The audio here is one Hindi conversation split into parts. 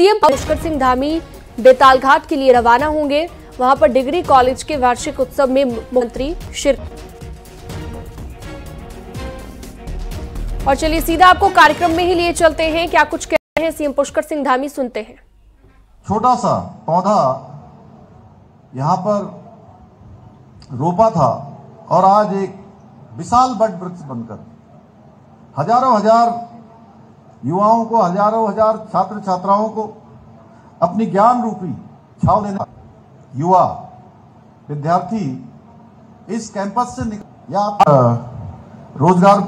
सीएम पुष्कर सिंह धामी बेतालघाट के लिए रवाना होंगे। वहां पर डिग्री कॉलेज के वार्षिक उत्सव में मुख्यमंत्री शिरकत। और चलिए सीधा आपको कार्यक्रम में ही लिए चलते हैं, क्या कुछ कह रहे हैं सीएम पुष्कर सिंह धामी, सुनते हैं। छोटा सा पौधा यहाँ पर रोपा था और आज एक विशाल बट वृक्ष बनकर हजारों हजार युवाओं को, हजारों हजार छात्र छात्राओं को अपनी ज्ञान रूपी छाव देने युवा विद्यार्थी इस कैंपस से निकल या रोजगार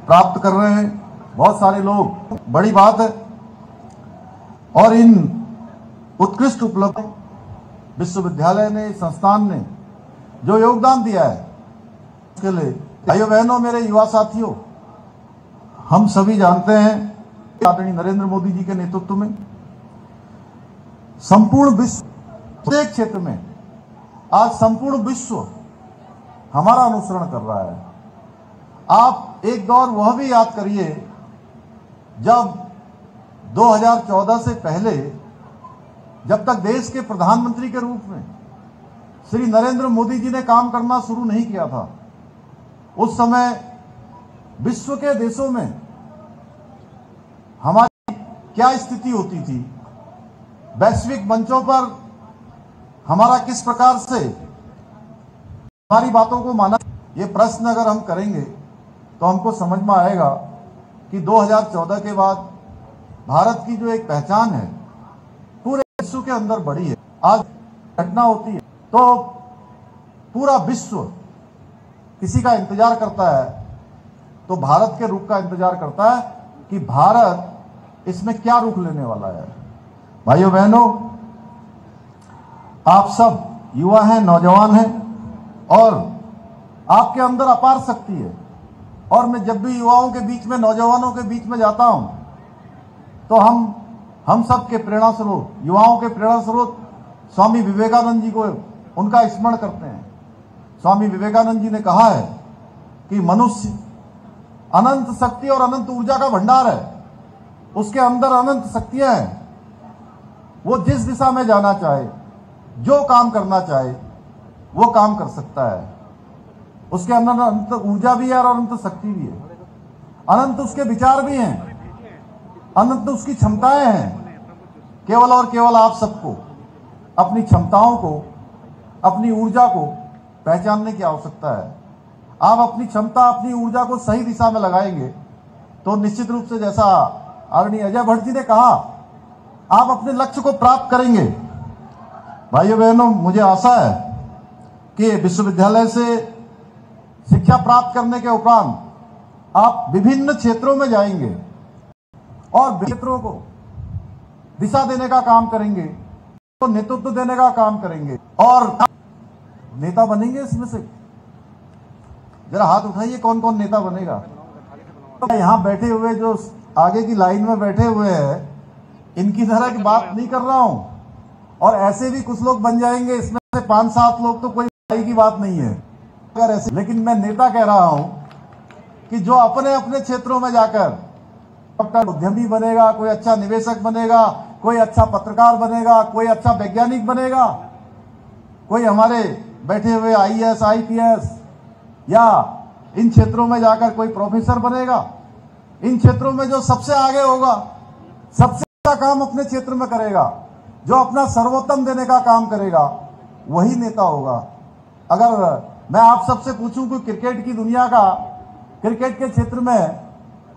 प्राप्त कर रहे हैं बहुत सारे लोग, बड़ी बात है। और इन उत्कृष्ट उपलब्धि विश्वविद्यालय ने, संस्थान ने जो योगदान दिया है उसके लिए भाइयों बहनों, मेरे युवा साथियों, हम सभी जानते हैं आदरणीय नरेंद्र मोदी जी के नेतृत्व में संपूर्ण विश्व, प्रत्येक क्षेत्र में आज संपूर्ण विश्व हमारा अनुसरण कर रहा है। आप एक दौर वह भी याद करिए जब 2014 से पहले, जब तक देश के प्रधानमंत्री के रूप में श्री नरेंद्र मोदी जी ने काम करना शुरू नहीं किया था, उस समय विश्व के देशों में हमारी क्या स्थिति होती थी, वैश्विक मंचों पर हमारा किस प्रकार से हमारी बातों को माना। ये प्रश्न अगर हम करेंगे तो हमको समझ में आएगा कि 2014 के बाद भारत की जो एक पहचान है पूरे विश्व के अंदर बढ़ी है। आज घटना होती है तो पूरा विश्व किसी का इंतजार करता है, तो भारत के रुख का इंतजार करता है कि भारत इसमें क्या रुख लेने वाला है। भाइयों बहनों, आप सब युवा हैं, नौजवान हैं और आपके अंदर अपार शक्ति है। और मैं जब भी युवाओं के बीच में, नौजवानों के बीच में जाता हूं तो हम सब के प्रेरणा स्रोत, युवाओं के प्रेरणा स्रोत स्वामी विवेकानंद जी को, उनका स्मरण करते हैं। स्वामी विवेकानंद जी ने कहा है कि मनुष्य अनंत शक्ति और अनंत ऊर्जा का भंडार है, उसके अंदर अनंत शक्तियां हैं। वो जिस दिशा में जाना चाहे, जो काम करना चाहे, वो काम कर सकता है। उसके अंदर अनंत ऊर्जा भी है और अनंत शक्ति भी है, अनंत उसके विचार भी हैं, अनंत उसकी क्षमताएं हैं। केवल और केवल आप सबको अपनी क्षमताओं को, अपनी ऊर्जा को पहचानने की आवश्यकता है। आप अपनी क्षमता, अपनी ऊर्जा को सही दिशा में लगाएंगे तो निश्चित रूप से, जैसा आदरणीय अजय भट्ट जी ने कहा, आप अपने लक्ष्य को प्राप्त करेंगे। भाइयों बहनों, मुझे आशा है कि विश्वविद्यालय से शिक्षा प्राप्त करने के उपरांत आप विभिन्न क्षेत्रों में जाएंगे और क्षेत्रों को दिशा देने का काम करेंगे, तो नेतृत्व देने का काम करेंगे और नेता बनेंगे। इसमें से जरा हाथ उठाइए, कौन कौन नेता बनेगा। यहां बैठे हुए जो आगे की लाइन में बैठे हुए हैं, इनकी तरह की बात नहीं कर रहा हूं। और ऐसे भी कुछ लोग बन जाएंगे, इसमें से 5-7 लोग तो कोई बड़ाई की बात नहीं है अगर ऐसे। लेकिन मैं नेता कह रहा हूं कि जो अपने अपने क्षेत्रों में जाकर उद्यमी बनेगा, कोई अच्छा निवेशक बनेगा, कोई अच्छा पत्रकार बनेगा, कोई अच्छा वैज्ञानिक बनेगा, कोई हमारे बैठे हुए IAS IPS या इन क्षेत्रों में जाकर कोई प्रोफेसर बनेगा। इन क्षेत्रों में जो सबसे आगे होगा, सबसे अच्छा काम अपने क्षेत्र में करेगा, जो अपना सर्वोत्तम देने का काम करेगा, वही नेता होगा। अगर मैं आप सबसे पूछूं कि क्रिकेट की दुनिया का, क्रिकेट के क्षेत्र में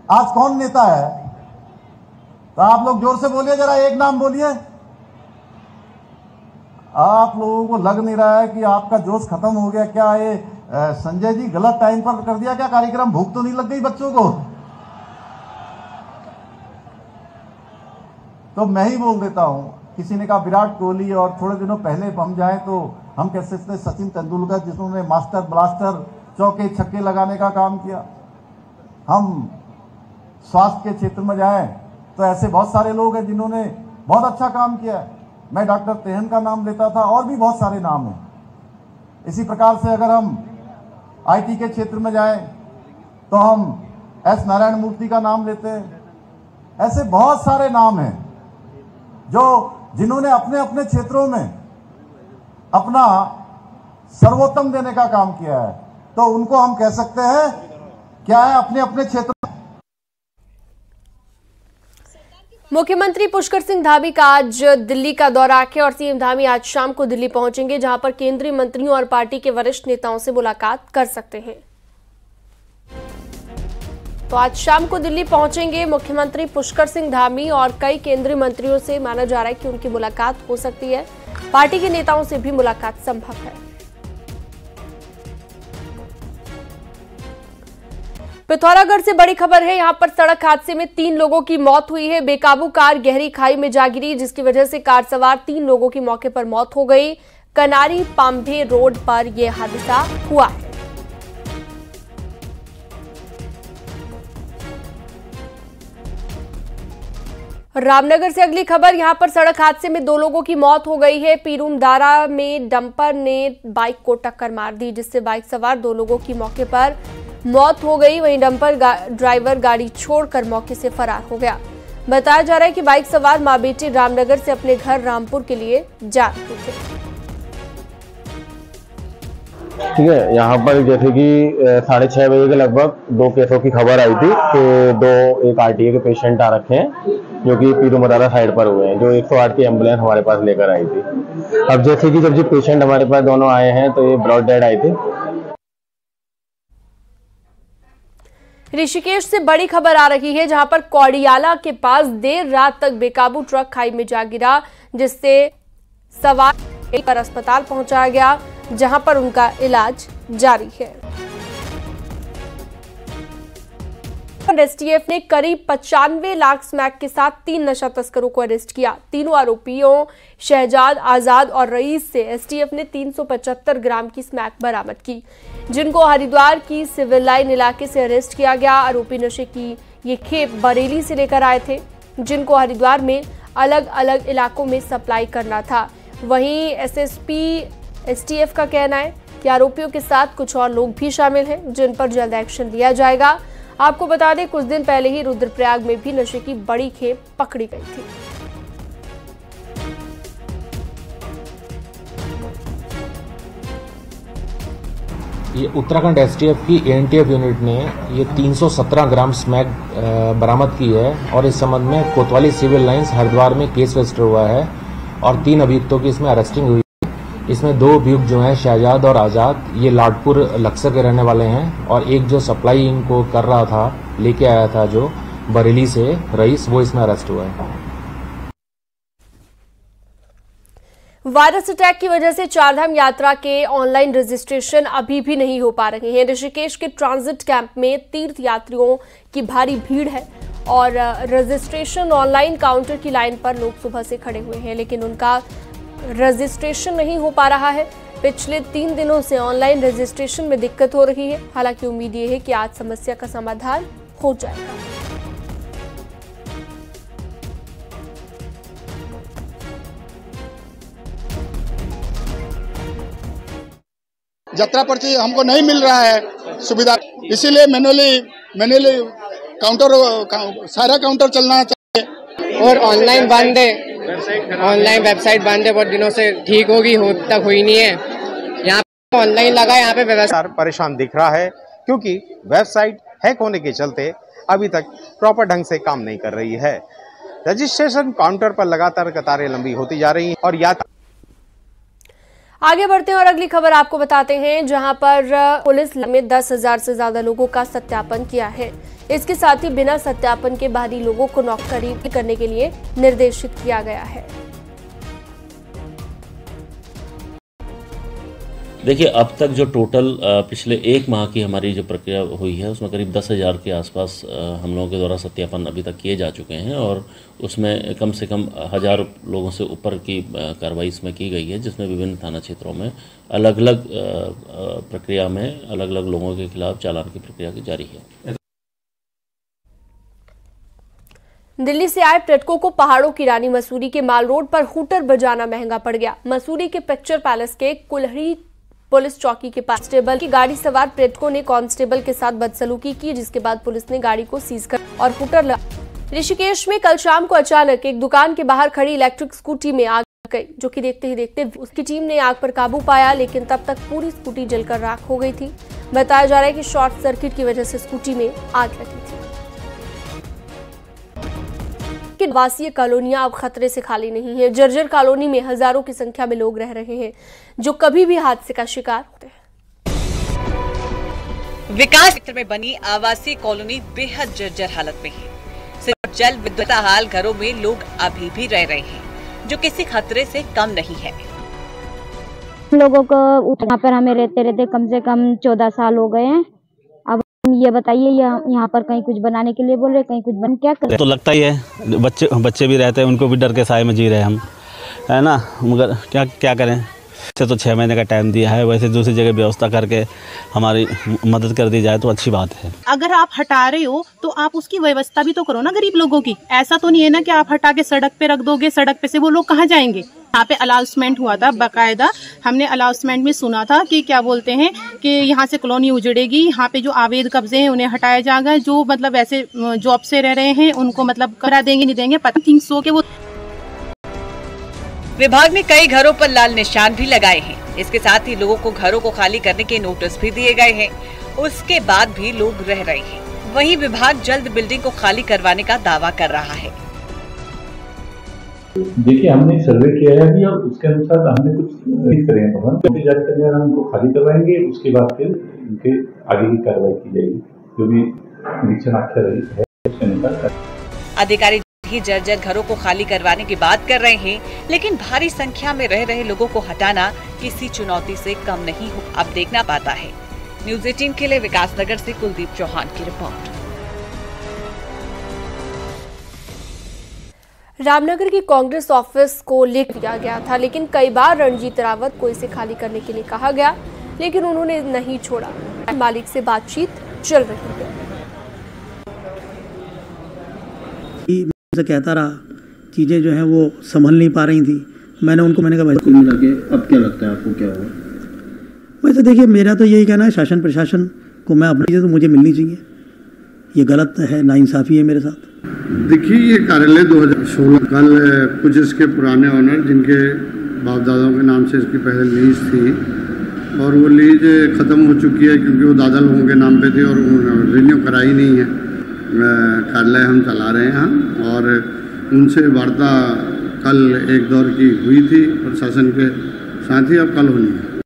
आज कौन नेता है, तो आप लोग जोर से बोलिए, जरा एक नाम बोलिए। आप लोगों को लग नहीं रहा है कि आपका जोश खत्म हो गया क्या? ये संजय जी गलत टाइम पर कर दिया क्या कार्यक्रम? भूख तो नहीं लग गई बच्चों को? तो मैं ही बोल देता हूं। किसी ने कहा विराट कोहली, और थोड़े दिनों पहले हम जाए तो हम कह सकते हैं सचिन तेंदुलकर, जिन्होंने मास्टर ब्लास्टर चौके छक्के लगाने का काम किया। हम स्वास्थ्य के क्षेत्र में जाएं तो ऐसे बहुत सारे लोग हैं जिन्होंने बहुत अच्छा काम किया है। मैं डॉक्टर तेहन का नाम लेता था और भी बहुत सारे नाम हैं। इसी प्रकार से अगर हम IT के क्षेत्र में जाएं तो हम S नारायण मूर्ति का नाम लेते हैं। ऐसे बहुत सारे नाम हैं जिन्होंने अपने अपने क्षेत्रों में अपना सर्वोत्तम देने का काम किया है, तो उनको हम कह सकते हैं क्या है, अपने अपने क्षेत्र। मुख्यमंत्री पुष्कर सिंह धामी का आज दिल्ली का दौरा है और सीएम धामी आज शाम को दिल्ली पहुंचेंगे, जहां पर केंद्रीय मंत्रियों और पार्टी के वरिष्ठ नेताओं से मुलाकात कर सकते हैं। तो आज शाम को दिल्ली पहुंचेंगे मुख्यमंत्री पुष्कर सिंह धामी और कई केंद्रीय मंत्रियों से माना जा रहा है कि उनकी मुलाकात हो सकती है। पार्टी के नेताओं से भी मुलाकात संभव है। पिथौरागढ़ से बड़ी खबर है। यहां पर सड़क हादसे में 3 लोगों की मौत हुई है। बेकाबू कार गहरी खाई में जा गिरी, जिसकी वजह से कार सवार 3 लोगों की मौके पर मौत हो गई। कनारी पांभे रोड पर यह हादसा हुआ है। रामनगर से अगली खबर। यहां पर सड़क हादसे में 2 लोगों की मौत हो गई है। पीरूमदारा में डंपर ने बाइक को टक्कर मार दी, जिससे बाइक सवार 2 लोगों की मौके पर मौत हो गई। वहीं डंपर ड्राइवर गाड़ी छोड़कर मौके से फरार हो गया। बताया जा रहा है कि बाइक सवार मां बेटी रामनगर से अपने घर रामपुर के लिए जा रहे थे। ठीक है, यहाँ पर जैसे कि 6:30 बजे के लगभग 2 केसों की खबर आई थी कि एक आरटीए के पेशेंट आ रखे हैं जो कि पीरूमदारा साइड पर हुए हैं, जो 108 की एम्बुलेंस हमारे पास लेकर आई थी। अब जैसे कि जब ये पेशेंट हमारे पास दोनों आए हैं तो ये ब्रॉड डेड आए थे। ऋषिकेश से बड़ी खबर आ रही है, जहां पर कौड़ियाला के पास देर रात तक बेकाबू ट्रक खाई में जा गिरा, जिससे सवार पर अस्पताल पहुंचाया गया, जहां पर उनका इलाज जारी है। एसटीएफ ने करीब 95 लाख स्मैक के साथ 3 नशा तस्करों को अरेस्ट किया। तीनों आरोपियों शहजाद, आजाद और रईस से एसटीएफ ने 375 ग्राम की स्मैक बरामद की, जिनको हरिद्वार की सिविल लाइन इलाके से अरेस्ट किया गया। आरोपी नशे की ये खेप बरेली से लेकर आए थे, जिनको हरिद्वार में अलग अलग इलाकों में सप्लाई करना था। वहीं एसएसपी एसटीएफ का कहना है कि आरोपियों के साथ कुछ और लोग भी शामिल हैं, जिन पर जल्द एक्शन लिया जाएगा। आपको बता दें, कुछ दिन पहले ही रुद्रप्रयाग में भी नशे की बड़ी खेप पकड़ी गई थी। ये उत्तराखंड एसटीएफ की एनटीएफ यूनिट ने ये 317 ग्राम स्मैक बरामद की है और इस संबंध में कोतवाली सिविल लाइंस हरिद्वार में केस रजिस्टर हुआ है और 3 अभियुक्तों की इसमें अरेस्टिंग हुई। इसमें 2 अभियुक्त जो हैं शहजाद और आजाद, ये लाडपुर लक्सर के रहने वाले हैं, और एक जो सप्लाई इनको कर रहा था, लेके आया था जो बरेली से रईस, वो इसमें अरेस्ट हुआ है। वायरस अटैक की वजह से चारधाम यात्रा के ऑनलाइन रजिस्ट्रेशन अभी भी नहीं हो पा रहे हैं। ऋषिकेश के ट्रांजिट कैंप में तीर्थ यात्रियों की भारी भीड़ है और रजिस्ट्रेशन ऑनलाइन काउंटर की लाइन पर लोग सुबह से खड़े हुए हैं, लेकिन उनका रजिस्ट्रेशन नहीं हो पा रहा है। पिछले 3 दिनों से ऑनलाइन रजिस्ट्रेशन में दिक्कत हो रही है। हालांकि उम्मीद ये है कि आज समस्या का समाधान हो जाएगा। यात्रा पर्ची हमको नहीं मिल रहा है सुविधा, इसीलिए मैनुअली काउंटर, सारा काउंटर चलना चाहिए। और ऑनलाइन बंद है, ऑनलाइन वेबसाइट बंद है, बहुत दिनों से ठीक होगी, तक हुई नहीं है। यहाँ पे ऑनलाइन लगा, यहाँ पे व्यवस्था परेशान दिख रहा है क्योंकि वेबसाइट हैक होने के चलते अभी तक प्रॉपर ढंग से काम नहीं कर रही है। रजिस्ट्रेशन काउंटर पर लगातार कतारें लंबी होती जा रही हैं और आगे बढ़ते हैं और अगली खबर आपको बताते हैं, जहां पर पुलिस ने 10,000 से ज्यादा लोगों का सत्यापन किया है। इसके साथ ही बिना सत्यापन के बाहरी लोगों को नौकरी करने के लिए निर्देशित किया गया है। देखिए, अब तक जो टोटल पिछले 1 माह की हमारी जो प्रक्रिया हुई है उसमें करीब 10,000 के आसपास हम लोगों के द्वारा सत्यापन अभी तक किए जा चुके हैं और उसमें कम से कम 1000 लोगों से ऊपर की कार्रवाई इसमें की गई है, जिसमें विभिन्न थाना क्षेत्रों में अलग अलग प्रक्रिया में अलग अलग लोगों के खिलाफ चालान की प्रक्रिया की जारी है। दिल्ली से आए पर्यटकों को पहाड़ों की रानी मसूरी के माल रोड पर हूटर बजाना महंगा पड़ गया। मसूरी के पिक्चर पैलेस के कुल्हड़ी पुलिस चौकी के पास कांस्टेबल की गाड़ी सवार पर्यटकों ने कांस्टेबल के साथ बदसलूकी की, जिसके बाद पुलिस ने गाड़ी को सीज कर और हूटर लगा। ऋषिकेश में कल शाम को अचानक एक दुकान के बाहर खड़ी इलेक्ट्रिक स्कूटी में आग गई, जो कि देखते ही देखते उसकी टीम ने आग पर काबू पाया, लेकिन तब तक पूरी स्कूटी जलकर राख हो गई थी। बताया जा रहा है कि शॉर्ट सर्किट की वजह से स्कूटी में आग लगी थी। आवासीय कॉलोनियां अब खतरे से खाली नहीं है। जर्जर कॉलोनी में हजारों की संख्या में लोग रह रहे हैं, जो कभी भी हादसे का शिकार होते हैं। विकास क्षेत्र में बनी आवासीय कॉलोनी बेहद जर्जर हालत में है। सिर्फ जल विद्युत हाल घरों में लोग अभी भी रह रहे हैं, जो किसी खतरे से कम नहीं है। लोगों को यहाँ पर हमें रहते रहते कम से कम 14 साल हो गए हैं। अब ये बताइए, यहाँ पर कहीं कुछ बनाने के लिए बोल रहे, कहीं कुछ बन क्या कर, तो लगता ही है। बच्चे भी रहते हैं, उनको भी डर के साए में जी रहे हम, है ना। मगर क्या करें, से तो 6 महीने का टाइम दिया है, वैसे दूसरी जगह व्यवस्था करके हमारी मदद कर दी जाए तो अच्छी बात है। अगर आप हटा रहे हो तो आप उसकी व्यवस्था भी तो करो ना गरीब लोगों की। ऐसा तो नहीं है ना कि आप हटा के सड़क पे रख दोगे, सड़क पे से वो लोग कहाँ जाएंगे। यहाँ पे अनाउंसमेंट हुआ था, बाकायदा हमने अनाउंसमेंट में सुना था कि क्या बोलते हैं कि यहाँ से कॉलोनी उजड़ेगी, यहाँ पे जो अवैध कब्जे हैं उन्हें हटाया जाएगा, जो मतलब ऐसे जॉब से रह रहे हैं उनको मतलब करा देंगे, नहीं देंगे, पता 300 के वो। विभाग ने कई घरों पर लाल निशान भी लगाए हैं। इसके साथ ही लोगों को घरों को खाली करने के नोटिस भी दिए गए हैं। उसके बाद भी लोग रह रहे हैं। वहीं विभाग जल्द बिल्डिंग को खाली करवाने का दावा कर रहा है। देखिए, हमने सर्वे किया है अभी और उसके अनुसार हमने कुछ करेंगे भवन जारी करने और हम उनको खाली करवाएंगे। उसके बाद फिर उनके आगे की कार्रवाई की जाएगी, जो भी निरीक्षण अक्षर है उसके अनुसार। अधिकारी ही जर्जर घरों को खाली करवाने की बात कर रहे हैं, लेकिन भारी संख्या में रह रहे लोगों को हटाना किसी चुनौती से कम नहीं हो। अब देखना पाता है। न्यूज़ 18 के लिए विकासनगर से कुलदीप चौहान की रिपोर्ट। रामनगर की कांग्रेस ऑफिस को लेकर दिया गया था, लेकिन कई बार रणजीत रावत को इसे खाली करने के लिए कहा गया, लेकिन उन्होंने नहीं छोड़ा। मालिक से बातचीत चल रही है। से कहता रहा, चीज़ें जो हैं वो संभल नहीं पा रही थी। मैंने कहा भाई कुल मिला के अब क्या लगता है आपको क्या हुआ? वैसे देखिए, मेरा तो यही कहना है, शासन प्रशासन को मैं अपनी चीज़ें तो मुझे मिलनी चाहिए। ये गलत है, नाइंसाफ़ी है मेरे साथ। देखिए, ये कार्यालय 2016 कल कुछ इसके पुराने ऑनर जिनके बाप दादाओं के नाम से इसकी पहले लीज थी और वो लीज ख़त्म हो चुकी है क्योंकि वो दादा लोगों के नाम पे थी और रिन्यू कराई नहीं है। कार्यालय हम चला रहे हैं और उनसे वार्ता कल एक दौर की हुई थी प्रशासन के साथ ही, अब कल होनी है।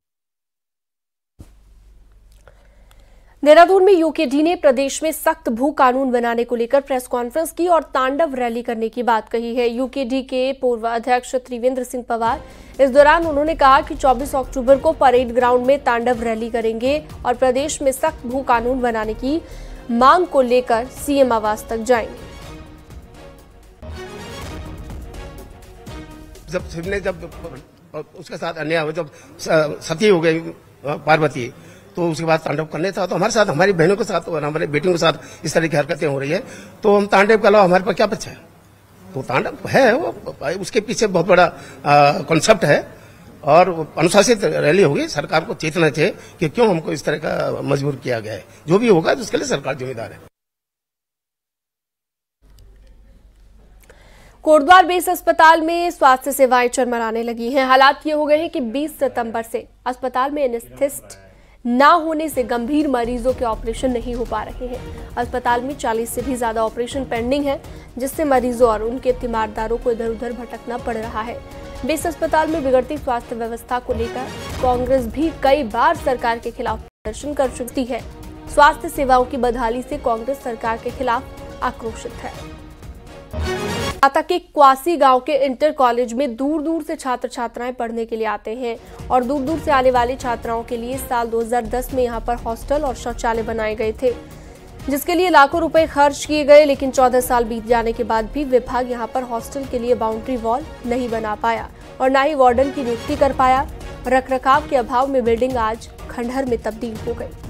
देहरादून में यूकेडी ने प्रदेश में सख्त भू कानून बनाने को लेकर प्रेस कॉन्फ्रेंस की और तांडव रैली करने की बात कही है। यूकेडी के पूर्व अध्यक्ष त्रिवेंद्र सिंह पवार, इस दौरान उन्होंने कहा कि 24 अक्टूबर को परेड ग्राउंड में तांडव रैली करेंगे और प्रदेश में सख्त भू कानून बनाने की मांग को लेकर सीएम आवास तक जाएंगे। जब उसके साथ अन्याय हुआ, जब सती हो गई पार्वती, तो उसके बाद तांडव करने था, तो हमारे साथ, हमारी बहनों के साथ और हमारे बेटियों के साथ इस तरह की हरकतें हो रही है, तो हम तांडव के अलावा हमारे पास क्या बचा है? तो तांडव है वो, उसके पीछे बहुत बड़ा कॉन्सेप्ट है और अनुशासित रैली होगी। सरकार को चेतना चाहिए कि क्यों हमको इस तरह का मजबूर किया गया है। जो भी होगा तो उसके लिए सरकार जिम्मेदार है। कोटद्वार बेस अस्पताल में स्वास्थ्य सेवाएं चरमराने लगी हैं। हालात ये हो गए हैं कि 20 सितंबर से अस्पताल में एनेस्थेसिस्ट ना होने से गंभीर मरीजों के ऑपरेशन नहीं हो पा रहे हैं। अस्पताल में 40 से भी ज्यादा ऑपरेशन पेंडिंग है, जिससे मरीजों और उनके तीमारदारों को इधर उधर भटकना पड़ रहा है। बेस अस्पताल में बिगड़ती स्वास्थ्य व्यवस्था को लेकर कांग्रेस भी कई बार सरकार के खिलाफ प्रदर्शन कर चुकी है। स्वास्थ्य सेवाओं की बदहाली से कांग्रेस सरकार के खिलाफ आक्रोशित है। कोलकाता के क्वासी गांव के इंटर कॉलेज में दूर दूर से छात्र छात्राएं पढ़ने के लिए आते हैं और दूर दूर से आने वाली छात्राओं के लिए साल 2010 में यहां पर हॉस्टल और शौचालय बनाए गए थे, जिसके लिए लाखों रुपए खर्च किए गए। लेकिन 14 साल बीत जाने के बाद भी विभाग यहां पर हॉस्टल के लिए बाउंड्री वॉल नहीं बना पाया और न ही वार्डन की नियुक्ति कर पाया। रखरखाव के अभाव में बिल्डिंग आज खंडहर में तब्दील हो गई।